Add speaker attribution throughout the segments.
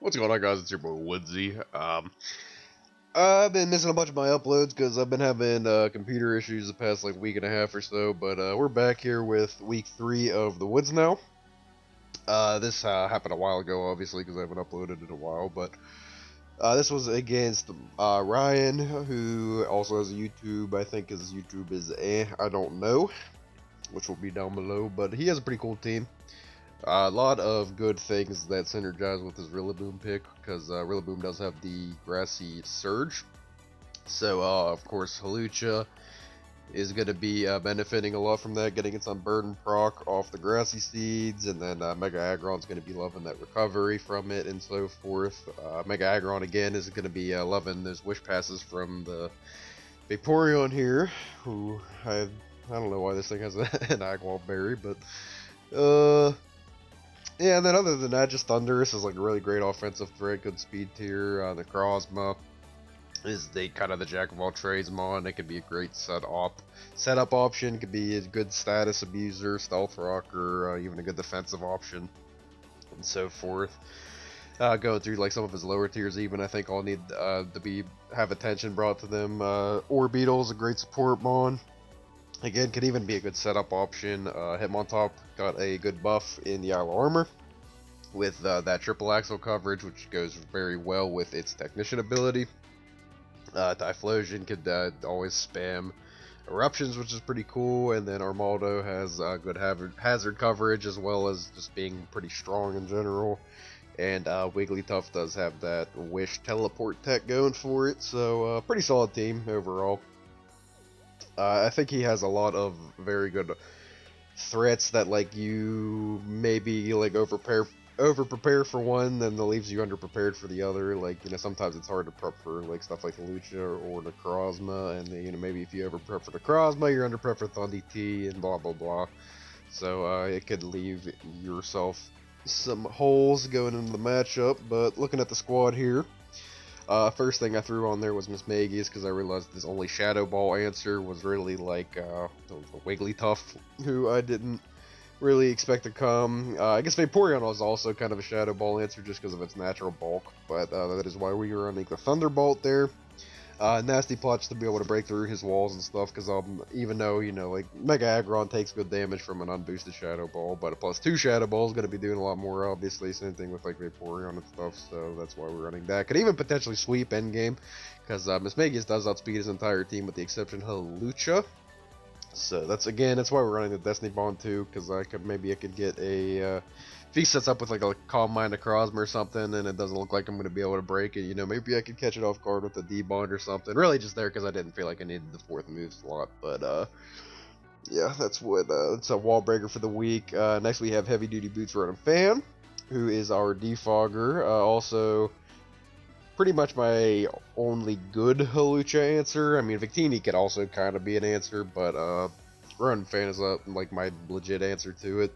Speaker 1: What's going on, guys? It's your boy Woodsy. I've been missing a bunch of my uploads because I've been having computer issues the past like week and a half or so. But we're back here with week 3 of the Woods now. This happened a while ago, obviously, because I haven't uploaded in a while. But this was against Ryan, who also has a YouTube. I think his YouTube is I don't know, which will be down below. But he has a pretty cool team. A lot of good things that synergize with his Rillaboom pick, because Rillaboom does have the Grassy Surge. So, of course, Hawlucha is going to be benefiting a lot from that, getting its Unburden proc off the Grassy Seeds, and then Mega Aggron's going to be loving that recovery from it, and so forth. Mega Aggron, again, is going to be loving those Wish Passes from the Vaporeon here, who I don't know why this thing has an Agwall Berry, but yeah, and then other than that, just Thundurus is like a really great offensive threat, good speed tier. Necrozma is the kind of the jack of all trades mon. It could be a great setup option. It could be a good status abuser, stealth rocker, even a good defensive option, and so forth. Going through like some of his lower tiers, even I think all need to have attention brought to them. Orbeetle is a great support mon. Again, could even be a good setup option. Hitmontop got a good buff in the Yellow Armor with that triple axle coverage, which goes very well with its Technician ability. Typhlosion could always spam Eruptions, which is pretty cool, and then Armaldo has good hazard coverage as well as just being pretty strong in general. And Wigglytuff does have that Wish teleport tech going for it, so pretty solid team overall. I think he has a lot of very good threats that like you maybe like over prepare for one, then that leaves you underprepared for the other. Like, you know, sometimes it's hard to prep for like stuff like Lucha or Necrozma, and you know, maybe if you over prep for Necrozma, you're under prep for Thundee and blah blah blah. So it could leave yourself some holes going into the matchup. But looking at the squad here, first thing I threw on there was Miss Maggie's, because I realized this only Shadow Ball answer was really like Wigglytuff, who I didn't really expect to come. I guess Vaporeon was also kind of a Shadow Ball answer just because of its natural bulk, but that is why we were running the Thunderbolt there. Nasty Plotch to be able to break through his walls and stuff, because even though, you know, like Mega Aggron takes good damage from an unboosted Shadow Ball, but a +2 Shadow Ball is going to be doing a lot more, obviously. Same thing with like Vaporeon and stuff, so that's why we're running that. Could even potentially sweep endgame, because Miss Magus does outspeed his entire team with the exception of Hawlucha. So that's why we're running the Destiny Bond too, because I could get a if he sets up with like a Calm Mind Necrozma or something, and it doesn't look like I'm going to be able to break it, you know, maybe I could catch it off guard with a D-Bond or something. Really just there because I didn't feel like I needed the 4th move slot, but yeah, that's it's a wall breaker for the week. Next we have Heavy Duty Boots Rotom Fan, who is our defogger. Also, pretty much my only good Hawlucha answer. I mean, Victini could also kind of be an answer, but Rotom Fan is like my legit answer to it.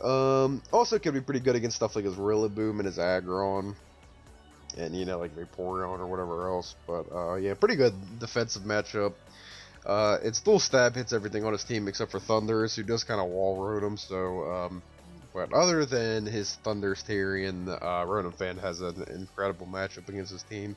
Speaker 1: Also could be pretty good against stuff like his Rillaboom and his Aggron, and you know, like Vaporeon or whatever else. But yeah, pretty good defensive matchup. Its dual stab hits everything on his team except for Thundurus, who does kind of wall Rotom. So, but other than his Thundurus Tyrion, Rotom Fan has an incredible matchup against his team.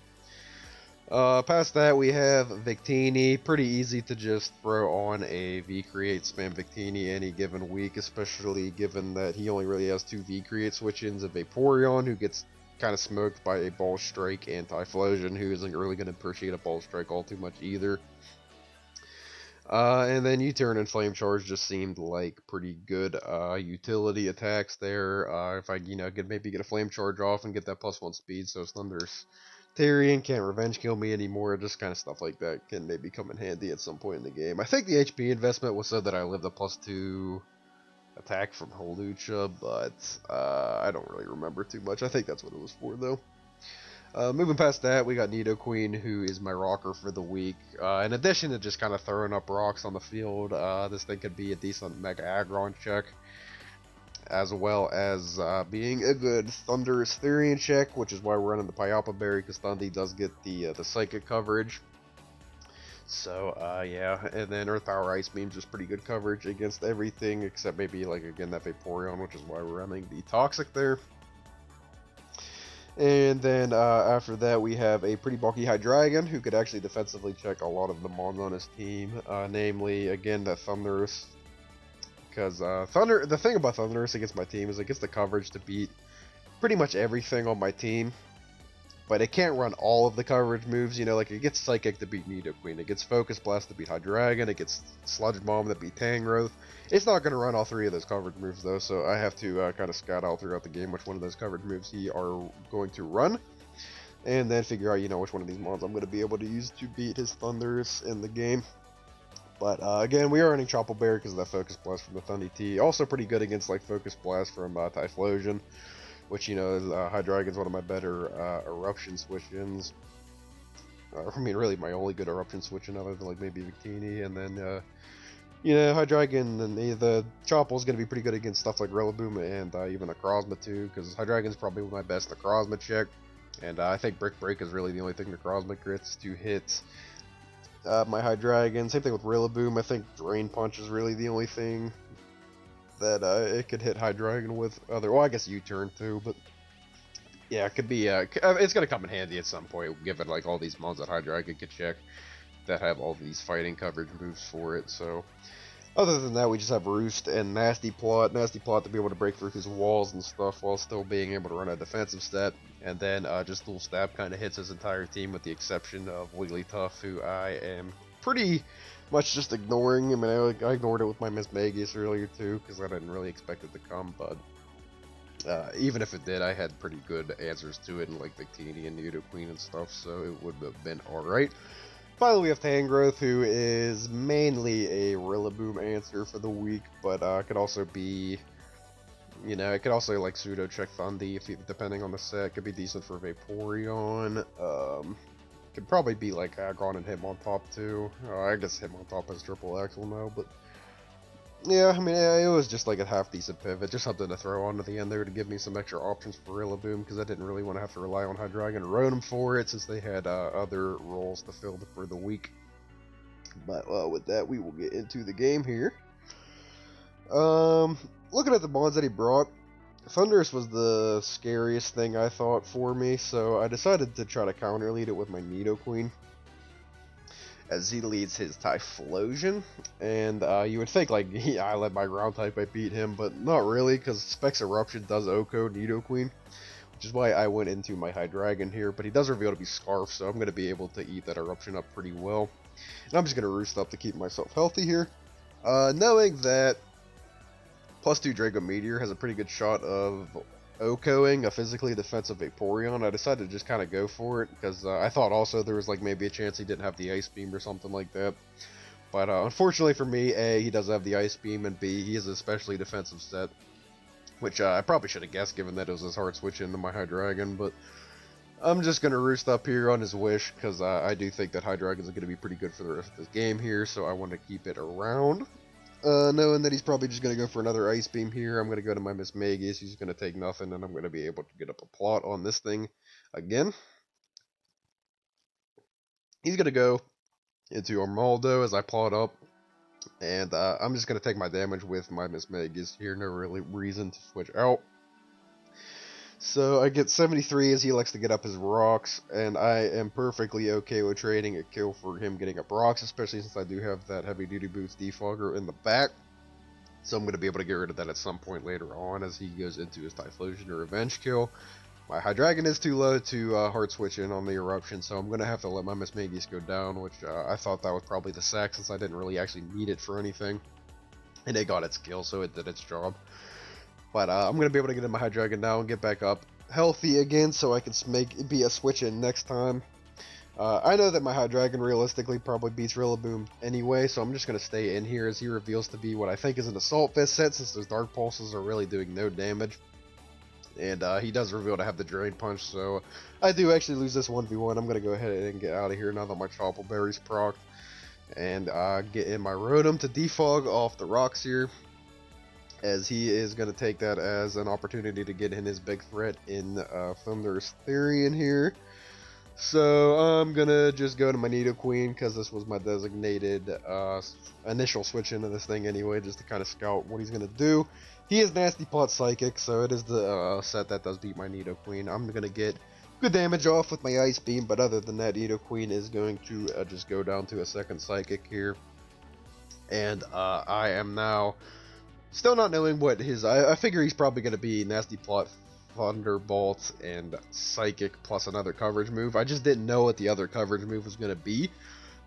Speaker 1: Past that, we have Victini. Pretty easy to just throw on a V-Create spam Victini any given week, especially given that he only really has 2 V-Create switch-ins of Vaporeon, who gets kind of smoked by a Ball Strike and Typhlosion, who isn't really going to appreciate a Ball Strike all too much either. And then U-Turn and Flame Charge just seemed like pretty good utility attacks there. If I, you know, could maybe get a Flame Charge off and get that +1 speed, so Thunder's Tyrion can't revenge kill me anymore. Just kind of stuff like that can maybe come in handy at some point in the game. I think the HP investment was so that I lived a +2 attack from Hawlucha, but I don't really remember too much. I think that's what it was for, though. Moving past that, we got Nidoqueen, who is my rocker for the week. In addition to just kind of throwing up rocks on the field, this thing could be a decent Mega Aggron check, as well as being a good Thundurus Therian check, which is why we're running the Pyapa Berry, because Thundee does get the Psychic coverage. So, yeah, and then Earth Power Ice Beam's just pretty good coverage against everything, except maybe, like, again, that Vaporeon, which is why we're running the Toxic there. And then after that, we have a pretty bulky Hydreigon who could actually defensively check a lot of the mons on his team, namely, again, the Thunderous. Because the thing about Thunderous against my team is it gets the coverage to beat pretty much everything on my team. But it can't run all of the coverage moves, you know, like it gets Psychic to beat Nidoqueen, it gets Focus Blast to beat Hydreigon, it gets Sludge Bomb to beat Tangrowth. It's not going to run all three of those coverage moves though, so I have to kind of scout out throughout the game which one of those coverage moves he are going to run. And then figure out, you know, which one of these mons I'm going to be able to use to beat his Thundurus in the game. But again, we are running Chople Berry because of that Focus Blast from the Thundy T. Also pretty good against like Focus Blast from Typhlosion, which, you know, Hydreigon's one of my better eruption switch-ins. I mean, really my only good eruption switch-in other than like maybe Victini. And then, you know, Hydreigon and the Chopel's going to be pretty good against stuff like Rillaboom and even Necrozma too, because Hydreigon's probably my best Necrozma check. And I think Brick Break is really the only thing Necrozma crits to hit my Hydreigon. Same thing with Rillaboom. I think Drain Punch is really the only thing that it could hit Hydreigon with. Well, I guess U-turn too, but yeah, it could be. It's gonna come in handy at some point, given like all these mons that Hydreigon could check that have all these fighting coverage moves for it. So, other than that, we just have Roost and Nasty Plot. Nasty Plot to be able to break through his walls and stuff while still being able to run a defensive stat. And then just Dual Stab kind of hits his entire team with the exception of Wigglytuff, who I am pretty much just ignoring. I mean, I ignored it with my Mismagius earlier too, because I didn't really expect it to come, but even if it did, I had pretty good answers to it, in like Victini and Nidoqueen and stuff, so it would have been alright. Finally, we have Tangrowth, who is mainly a Rillaboom answer for the week, but could also be, you know, it could also like pseudo check Thundy depending on the set. Could be decent for Vaporeon. Could probably be like Aggron and Hitmontop too. I guess Hitmontop has triple axle now, but yeah, I mean, it was just like a half decent pivot, just something to throw on at the end there to give me some extra options for Rillaboom, because I didn't really want to have to rely on Hydreigon and Rotom for it, since they had other roles to fill for the week. But with that, we will get into the game here. Looking at the mons that he brought, Thundurus was the scariest thing I thought for me, so I decided to try to counter lead it with my Nidoqueen, as he leads his Typhlosion. And you would think like, yeah, I led my ground type, I beat him, but not really, because Specs Eruption does OHKO Nidoqueen, which is why I went into my Hydreigon here. But he does reveal to be Scarf, so I'm going to be able to eat that Eruption up pretty well. And I'm just going to Roost up to keep myself healthy here, knowing that +2 Draco Meteor has a pretty good shot of OHKOing a physically defensive Vaporeon. I decided to just kind of go for it, because I thought also there was like maybe a chance he didn't have the Ice Beam or something like that. But unfortunately for me, A, he does have the Ice Beam, and B, he is especially defensive set, which I probably should have guessed given that it was his hard switch into my Hydreigon, but I'm just going to Roost up here on his wish, because I do think that Hydreigon is going to be pretty good for the rest of this game here, so I want to keep it around. Knowing that he's probably just going to go for another Ice Beam here, I'm going to go to my Mismagius. He's going to take nothing, and I'm going to be able to get up a plot on this thing again. He's going to go into Armaldo as I plot up, and I'm just going to take my damage with my Mismagius here. No really reason to switch out. So I get 73 as he likes to get up his rocks, and I am perfectly okay with trading a kill for him getting up rocks, especially since I do have that heavy duty boots defogger in the back. So I'm going to be able to get rid of that at some point later on as he goes into his Typhlosion or Revenge kill. My Hydreigon is too low to hard switch in on the Eruption, so I'm going to have to let my Mismagius go down, which I thought that was probably the sack since I didn't really actually need it for anything. And it got its kill, so it did its job. But I'm going to be able to get in my Hydreigon now and get back up healthy again so I can be a switch in next time. I know that my Hydreigon realistically probably beats Rillaboom anyway, so I'm just going to stay in here as he reveals to be what I think is an Assault Fist set, since those Dark Pulses are really doing no damage. And he does reveal to have the Drain Punch, so I do actually lose this 1v1. I'm going to go ahead and get out of here now that my Chople Berry's procced. And get in my Rotom to defog off the rocks here, as he is going to take that as an opportunity to get in his big threat in Thunderous Therian here. So I'm going to just go to my Nidoqueen, because this was my designated initial switch into this thing anyway, just to kind of scout what he's going to do. He is Nasty Plot Psychic, so it is the set that does beat my Nidoqueen. I'm going to get good damage off with my Ice Beam, but other than that, Nidoqueen is going to just go down to a second Psychic here. And I am now still not knowing what his... I figure he's probably going to be Nasty Plot, Thunderbolt, and Psychic plus another coverage move. I just didn't know what the other coverage move was going to be.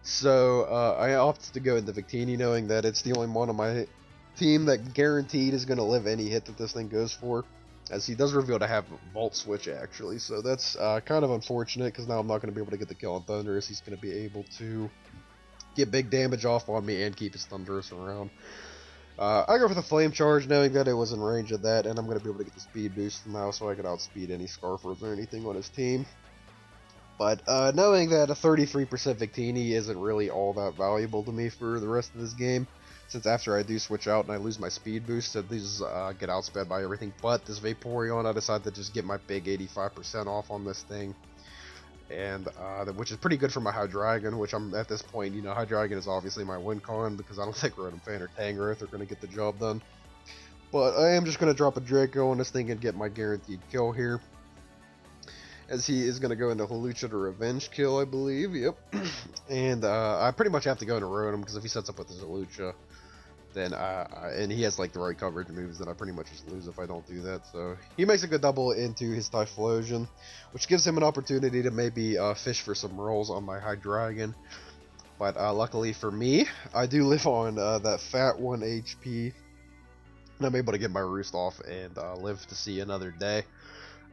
Speaker 1: So I opted to go into Victini, knowing that it's the only one on my team that guaranteed is going to live any hit that this thing goes for, as he does reveal to have Volt Switch actually, so that's kind of unfortunate, because now I'm not going to be able to get the kill on Thundurus. He's going to be able to get big damage off on me and keep his Thundurus around. I go for the Flame Charge, knowing that it was in range of that, and I'm going to be able to get the speed boost now, so I can outspeed any Scarfers or anything on his team. But knowing that a 33% Victini isn't really all that valuable to me for the rest of this game, since after I do switch out and I lose my speed boost, so these get outsped by everything but this Vaporeon, I decided to just get my big 85% off on this thing. And which is pretty good for my Hydreigon, which I'm at this point, you know, Hydreigon is obviously my win con, because I don't think Rotom Fan or Tangrowth are going to get the job done. But I am just going to drop a Draco on this thing and get my guaranteed kill here, as he is going to go into Hawlucha to revenge kill, I believe. Yep. And I pretty much have to go into Rotom, because if he sets up with his Hawlucha, then and he has like the right coverage moves, then I pretty much just lose if I don't do that. So he makes a good double into his Typhlosion, which gives him an opportunity to maybe fish for some rolls on my Hydreigon. But luckily for me, I do live on that fat 1 HP, and I'm able to get my Roost off and live to see another day.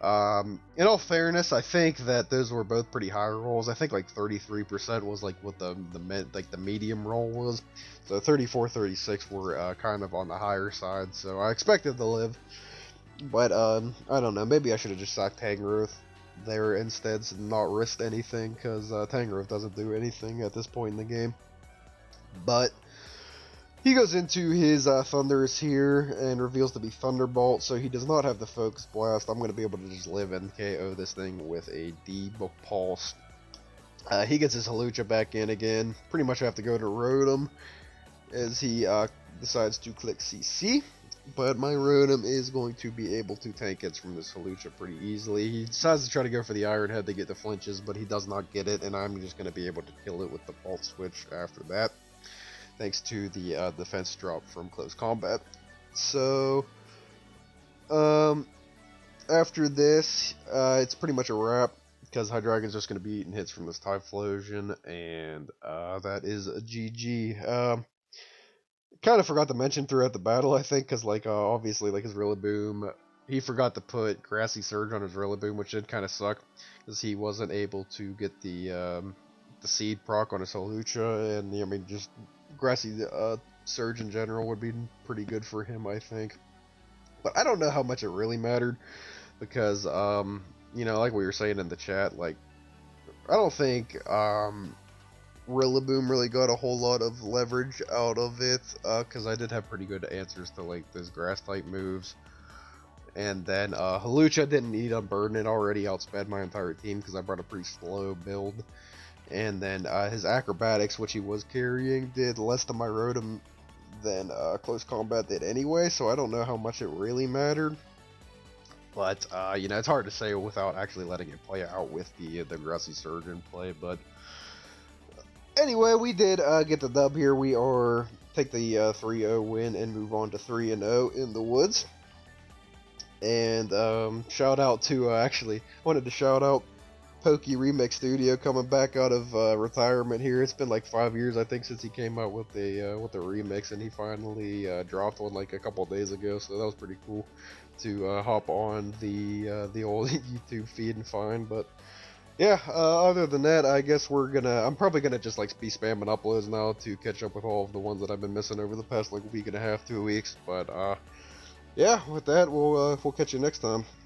Speaker 1: In all fairness, I think that those were both pretty high rolls. I think like 33% was like what the medium roll was. So 34, 36 were kind of on the higher side. So I expected to live, but I don't know. Maybe I should have just sacked Tangrowth there instead and not risked anything, because Tangrowth doesn't do anything at this point in the game. But he goes into his Thundurus here and reveals to be Thunderbolt, so he does not have the Focus Blast. I'm going to be able to just live and KO this thing with a D-Book Pulse. He gets his Hawlucha back in again. Pretty much have to go to Rotom, as he decides to click CC. But my Rotom is going to be able to tank hits from this Hawlucha pretty easily. He decides to try to go for the Iron Head to get the flinches, but he does not get it, and I'm just going to be able to kill it with the Volt Switch after that, thanks to the defense drop from close combat. So, after this, it's pretty much a wrap, because Hydreigon's just going to be eating hits from this Typhlosion, and that is a GG. Kind of forgot to mention throughout the battle, I think, because like obviously like his Rillaboom, he forgot to put Grassy Surge on his Rillaboom, which did kind of suck, because he wasn't able to get the Seed proc on his Hawlucha, and I mean just Grassy Surge in general would be pretty good for him, I think. But I don't know how much it really mattered, because you know, like we were saying in the chat, like I don't think Rillaboom really got a whole lot of leverage out of it, because I did have pretty good answers to like those grass type moves. And then Hawlucha didn't need Unburden, it already outsped my entire team because I brought a pretty slow build. And then his Acrobatics, which he was carrying, did less to my Rotom than Close Combat did anyway, so I don't know how much it really mattered. But, you know, it's hard to say without actually letting it play out with the Grassy Surge in play, but anyway, we did get the dub here. We are take the 3-0 win and move on to 3-0 in the woods. And shout out to actually wanted to shout out Pokey Remix Studio coming back out of retirement here. It's been like 5 years, I think, since he came out with the remix, and he finally dropped one like a couple days ago. So that was pretty cool to hop on the old YouTube feed and find. But yeah, other than that, I guess I'm probably gonna just like be spamming uploads now to catch up with all of the ones that I've been missing over the past like week and a half, 2 weeks. But yeah, with that, we'll catch you next time.